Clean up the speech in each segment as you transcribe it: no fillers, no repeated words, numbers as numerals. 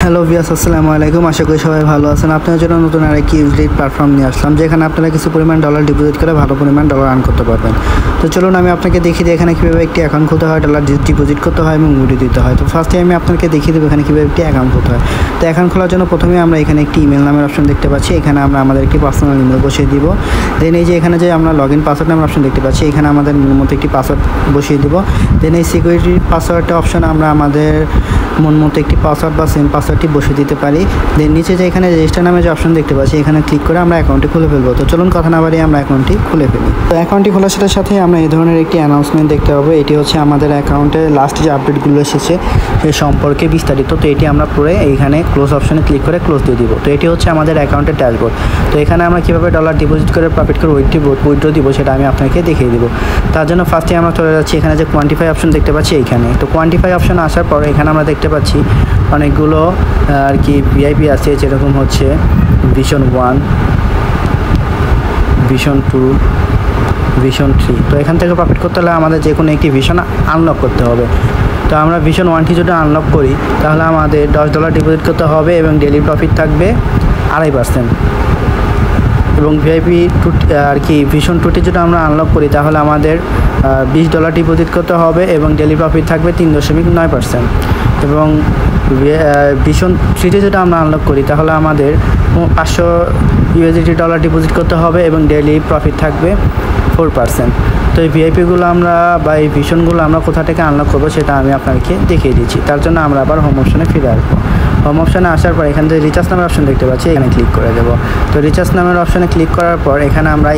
Hello viewers, আসসালামু আলাইকুম। আশা করি সবাই ভালো আছেন। আপনাদের জন্য নতুন আরেকটি ইউজলিট প্ল্যাটফর্ম নিয়ে আসলাম, যেখানে আপনারা কিছু পরিমাণ ডলার ডিপোজিট করে ভালো পরিমাণ ডলার আর্ন করতে পারবেন। তো চলুন আমি আপনাকে দেখিয়ে দিই এখানে কীভাবে একটি অ্যাকাউন্ট খুলতে হয়, ডলার ডিপোজিট করতে হয় এবং উইথড্র দিতে হয়। তো ফার্স্টে আমি আপনাকে দেখিয়ে দেবো এখানে কীভাবে একটি অ্যাকাউন্ট খুলতে হয়। তো অ্যাকাউন্ট খোলার জন্য প্রথমে আমরা এখানে একটি ইমেল নামের অপশন দেখতে পাচ্ছি। এখানে আমরা আমাদের একটি পার্সোনাল ইমেল বসিয়ে দিব। দেন এই যে এখানে যে আমরা লগ ইন পাসওয়ার্ড নামের অপশন দেখতে পাচ্ছি, এখানে আমাদের মন মতো একটি পাসওয়ার্ড বসিয়ে দিব। দেন এই সিকিউরিটি পাসওয়ার্ডটা অপশন আমরা আমাদের মন মতো একটি পাসওয়ার্ড বা সেম পাসওয়ার্ডটি বসিয়ে দিতে পারি। দেন নিচে যে এখানে রেজিস্টার নামে যে অপশন দেখতে পাচ্ছি, এখানে ক্লিক করে আমরা অ্যাকাউন্টটি খুলে ফেলবো। তো চলুন কথা না বাড়িয়ে আমরা অ্যাকাউন্টটি খুলে ফেলি। তো অ্যাকাউন্টটি খোলার সাথে সাথে আমরা এই ধরনের একটি অ্যানাউন্সমেন্ট দেখতে পাবো। এটি হচ্ছে আমাদের অ্যাকাউন্টে লাস্ট যে আপডেটগুলো এসেছে সে সম্পর্কে বিস্তারিত। তো এটি আমরা পরে এইখানে ক্লোজ অপশনে ক্লিক করে ক্লোজ দিয়ে দিব। তো এটি হচ্ছে আমাদের অ্যাকাউন্টের ড্যাশবোর্ড। তো এখানে আমরা কীভাবে ডলার ডিপোজিট করে প্রফিট করে উইথড্র দিব সেটা আমি আপনাকে দেখিয়ে দিব। তার জন্য ফার্স্টে আমরা চলে যাচ্ছি এখানে যে কোয়ান্টিফাই অপশন দেখতে পাচ্ছি এইখানে। তো কোয়ান্টিফাই অপশন আসার পর এখানে আমরা দেখতে পাচ্ছি অনেকগুলো আর কি ভিআইপি আছে, যেরকম হচ্ছে ভিশন 1, ভিশন 2, ভিশন 3। তো এখান থেকে প্রফিট করতে হলে আমাদের যে কোনো একটি ভিশন আনলক করতে হবে। তো আমরা ভিশন 1টি যদি আনলক করি তাহলে আমাদের $10 ডিপোজিট করতে হবে এবং ডেইলি প্রফিট থাকবে 2.5%। এবং ভিআইপি আর কি ভিশন 2টি যদি আমরা আনলক করি তাহলে আমাদের $20 ডিপোজিট করতে হবে এবং ডেইলি প্রফিট থাকবে 3.9%। এবং ভিশন 3টি যদি আমরা আনলক করি তাহলে আমাদের $500 ডিপোজিট করতে হবে এবং ডেইলি প্রফিট থাকবে 4%। তো এই ভিআইপিগুলো আমরা বা এই ভিশনগুলো আমরা কোথা থেকে আনলক করবো সেটা আমি আপনাকে দেখিয়ে দিচ্ছি। তার জন্য আমরা আবার হোম অপশনে ফিরে আসবো। হোম অপশনে আসার পর এখানে যে রিচার্জ নামের অপশন দেখতে পাচ্ছি, এখানে ক্লিক করে দেবো। তো রিচার্জ নামের অপশনে ক্লিক করার পর এখানে আমরা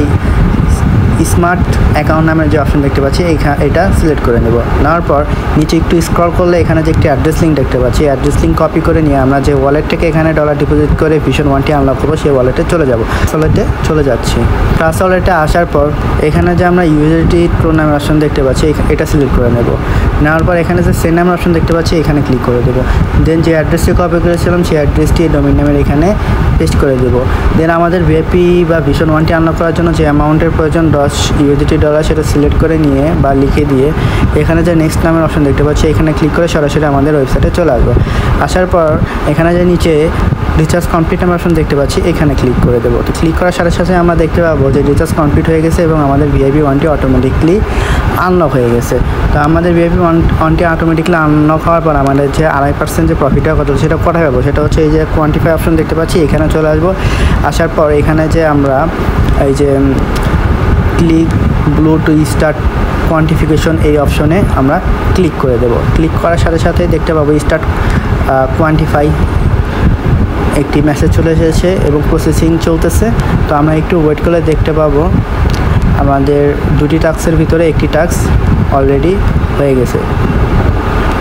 স্মার্ট অ্যাকাউন্ট নামের যে অপশন দেখতে পাচ্ছি এটা সিলেক্ট করে নেব। নেওয়ার পর নিচে একটু স্ক্রল করলে এখানে যে একটি অ্যাড্রেস লিঙ্ক দেখতে পাচ্ছি, অ্যাড্রেস লিঙ্ক কপি করে নিয়ে আমরা যে ওয়ালেট থেকে এখানে ডলার ডিপোজিট করে ভিশন 1টি আনলক করবো সেই ওয়ালেটে চলে যাব। ওয়ালেটে চলে যাচ্ছি। ট্রাস্ট ওয়ালেটে আসার পর এখানে যে আমরা ইউএসডি প্রো নামের অপশন দেখতে পাচ্ছি এটা সিলেক্ট করে নেব। নেওয়ার পর এখানে যে সেন্ড নামের অপশন দেখতে পাচ্ছি এখানে ক্লিক করে দেবো। দেন যে অ্যাড্রেসটি কপি করেছিলাম সেই অ্যাড্রেসটি ডোমেইন নামের এখানে পেস্ট করে দেবো। দেন আমাদের ভিআইপি বা ভিশন 1টি আনলক করার জন্য যে অ্যামাউন্টের প্রয়োজন $10 সেটা সিলেক্ট করে নিয়ে বা লিখে দিয়ে এখানে যে নেক্সট নামের অপশন দেখতে পাচ্ছি এখানে ক্লিক করে সরাসরি আমাদের ওয়েবসাইটে চলে আসবো। আসার পর এখানে যে নিচে রিচার্জ কমপ্লিট নামের অপশন দেখতে পাচ্ছি এখানে ক্লিক করে দেবো। তো ক্লিক করার সাথে সাথে আমরা দেখতে পাবো যে রিচার্জ কমপ্লিট হয়ে গেছে এবং আমাদের ভিআইপি 1টি অটোমেটিকলি আনলক হয়ে গেছে। তো আমাদের ভিআইপি 1টি অটোমেটিকলি আনলক হওয়ার পর আমাদের যে 2.5% যে প্রফিটটা কত সেটা কোথায় পাবো, সেটা হচ্ছে এই যে কোয়ান্টিফাই অপশন দেখতে পাচ্ছি এখানে চলে আসবো। আসার পর এখানে যে আমরা এই যে click blue to start quantification এই অপশনে আমরা ক্লিক করে দেব। ক্লিক করার সাথে সাথে দেখতে পাবো স্টার্ট কোয়ান্টিফাই একটি মেসেজ চলে এসেছে এবং প্রসেসিং চলতেছে। তো আমরা একটু ওয়েট করে দেখতে পাবো আমাদের 2টি টাস্কের ভিতরে একটি টাস্ক অলরেডি হয়ে গেছে।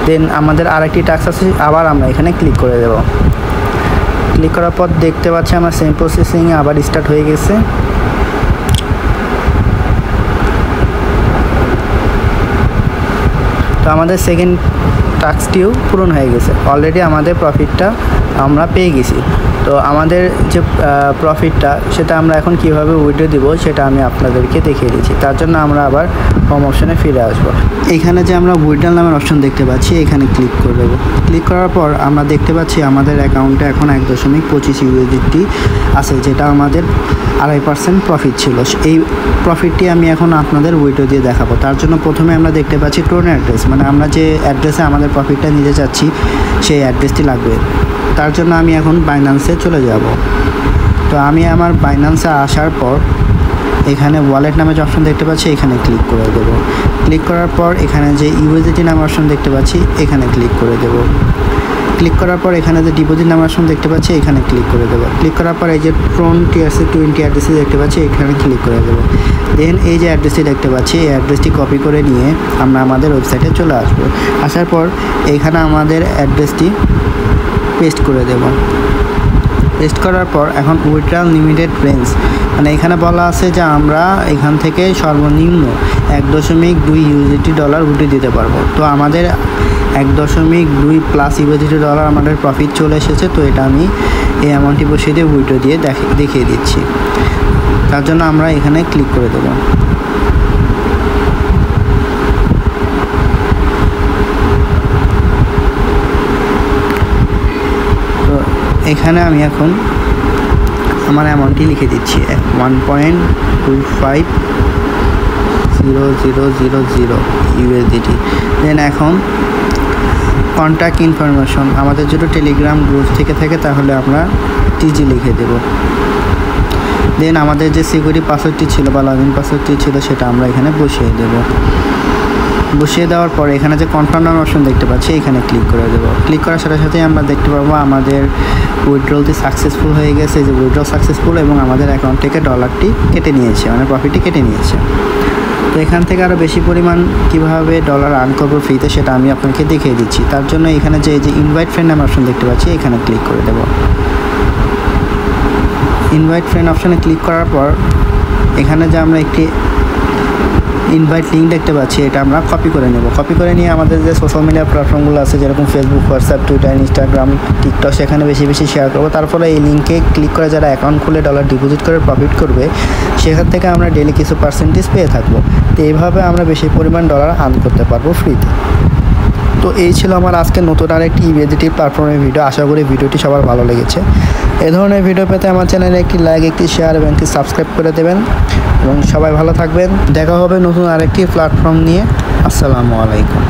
দেন আমাদের আরেকটি টাস্ক আছে, আবার আমরা এখানে ক্লিক করে দেব। ক্লিক করার পর দেখতে পাচ্ছি আমার সেম প্রসেসিং আবার স্টার্ট হয়ে গেছে। তো আমাদের সেকেন্ড টাস্কটিও পূরণ হয়ে গেছে। অলরেডি আমাদের প্রফিটটা আমরা পেয়ে গেছি। তো আমাদের যে প্রফিটটা সেটা আমরা এখন কিভাবে উইথড্র দিব সেটা আমি আপনাদেরকে দেখিয়ে দিচ্ছি। তার জন্য আমরা আবার হোম অপশনে ফিরে আসবো। এখানে যে আমরা উইথড্র নামের অপশন দেখতে পাচ্ছি এখানে ক্লিক করে দেবো। ক্লিক করার পর আমরা দেখতে পাচ্ছি আমাদের অ্যাকাউন্টে এখন 1.25 USDT আছে, যেটা আমাদের 2.5% প্রফিট ছিল। এই প্রফিটটি আমি এখন আপনাদের উইথড্র দিয়ে দেখাবো। তার জন্য প্রথমে আমরা দেখতে পাচ্ছি টোন অ্যাড্রেস, মানে আমরা যে অ্যাড্রেসে আমাদের প্রফিটটা নিতে চাচ্ছি সেই অ্যাড্রেসটি লাগবে। তার জন্য আমি এখন বাইন্যান্সে চলে যাব। তো আমি আমার বাইন্যান্সে আসার পর এখানে ওয়ালেট নামে যে অপশন দেখতে পাচ্ছি এখানে ক্লিক করে দেব। ক্লিক করার পর এখানে যে ইউএসডিটি নামের অপশন দেখতে পাচ্ছি এখানে ক্লিক করে দেব। ক্লিক করার পর এখানে যে ডিপোজিট নামের অপশন দেখতে পাচ্ছি এখানে ক্লিক করে দেবো। ক্লিক করার পর এই যে ট্রন TRC20 অ্যাড্রেসটি দেখতে পাচ্ছি এখানে ক্লিক করে দেবো। দেন এই যে অ্যাড্রেসটি দেখতে পাচ্ছি এই অ্যাড্রেসটি কপি করে নিয়ে আমরা আমাদের ওয়েবসাইটে চলে আসবো। আসার পর এইখানে আমাদের অ্যাড্রেসটি পেস্ট করে দেব। পেস্ট করার পর এখন উইথড্রয়াল লিমিটেড রেঞ্জ, মানে এখানে বলা আছে যে আমরা এখান থেকে সর্বনিম্ন 1.2 USD উইথড্র দিতে পারবো। তো আমাদের 1.2+ USD আমাদের প্রফিট চলে এসেছে। তো এটা আমি এই অ্যামাউন্টটি বসিয়ে দিয়ে উইথড্র দিয়ে দেখিয়ে দিচ্ছি। তার জন্য আমরা এখানে ক্লিক করে দেবো। এখানে আমি এখন আমার অ্যামাউন্টটি লিখে দিচ্ছি 1.250000 ইউএসডিটি। দেন এখন কন্ট্যাক্ট ইনফরমেশন আমাদের যদি টেলিগ্রাম গ্রুপ থেকে থাকে তাহলে আমরা টিজি লিখে দেব। দেন আমাদের যে সিকিউরিটি পাসওয়ার্ডটি ছিল বা লগইন পাসওয়ার্ডটি ছিল সেটা আমরা এখানে বসিয়ে দেব। বসিয়ে দেওয়ার পরে এখানে যে কনফার্ম নাম অপশন দেখতে পাচ্ছি এখানে ক্লিক করে দেব। ক্লিক করার সাথে সাথে আমরা দেখতে পাবো আমাদের উইথড্রলটি সাকসেসফুল হয়ে গেছে, যে উইথড্রল সাকসেসফুল এবং আমাদের অ্যাকাউন্ট থেকে ডলারটি কেটে নিয়েছে, মানে প্রফিটটি কেটে নিয়েছে। তো এখান থেকে আরও বেশি পরিমাণ কীভাবে ডলার আর্ন করবো ফ্রিতে সেটা আমি আপনাকে দেখিয়ে দিচ্ছি। তার জন্য এখানে যে ইনভাইট ফ্রেন্ড নাম অপশন দেখতে পাচ্ছি এখানে ক্লিক করে দেব। ইনভাইট ফ্রেন্ড অপশানে ক্লিক করার পর এখানে যে আমরা একটি ইনভাইট লিঙ্ক দেখতে পাচ্ছি এটা আমরা কপি করে নেব। কপি করে নিয়ে আমাদের যে সোশ্যাল মিডিয়া প্ল্যাটফর্মগুলো আছে যেরকম Facebook, WhatsApp, Twitter, Instagram, TikTok সেখানে বেশি বেশি শেয়ার করবো। তারপরে এই লিঙ্কে ক্লিক করে যারা অ্যাকাউন্ট খুলে ডলার ডিপোজিট করে প্রফিট করবে সেখান থেকে আমরা ডেলি কিছু পার্সেন্টেজ পেয়ে থাকবো। তো এইভাবে আমরা বেশি পরিমাণ ডলার আর্ন করতে পারবো ফ্রিতে। তো এই ছিল আমার আজকে নতুন আরেকটি ইউএসডিটি প্ল্যাটফর্মের ভিডিও। আশা করি ভিডিওটি সবার ভালো লেগেছে। এ ধরনের ভিডিও পেতে আমার চ্যানেলে একটি লাইক, একটি শেয়ার এবং একটি সাবস্ক্রাইব করে দেবেন এবং সবাই ভালো থাকবেন। দেখা হবে নতুন আরেকটি প্ল্যাটফর্ম নিয়ে। আসসালামু আলাইকুম।